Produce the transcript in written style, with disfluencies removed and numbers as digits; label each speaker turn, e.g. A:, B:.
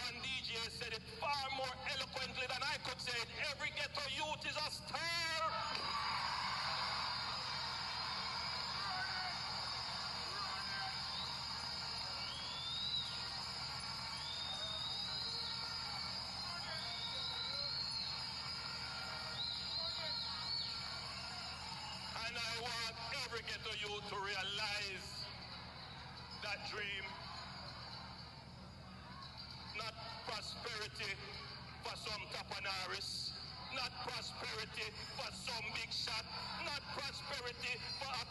A: one DJ said it far more eloquently than I could say it. Every ghetto youth is a star. And I want every ghetto youth to realize that dream. Not prosperity for some Tapanaris, not prosperity for some big shot, not prosperity for a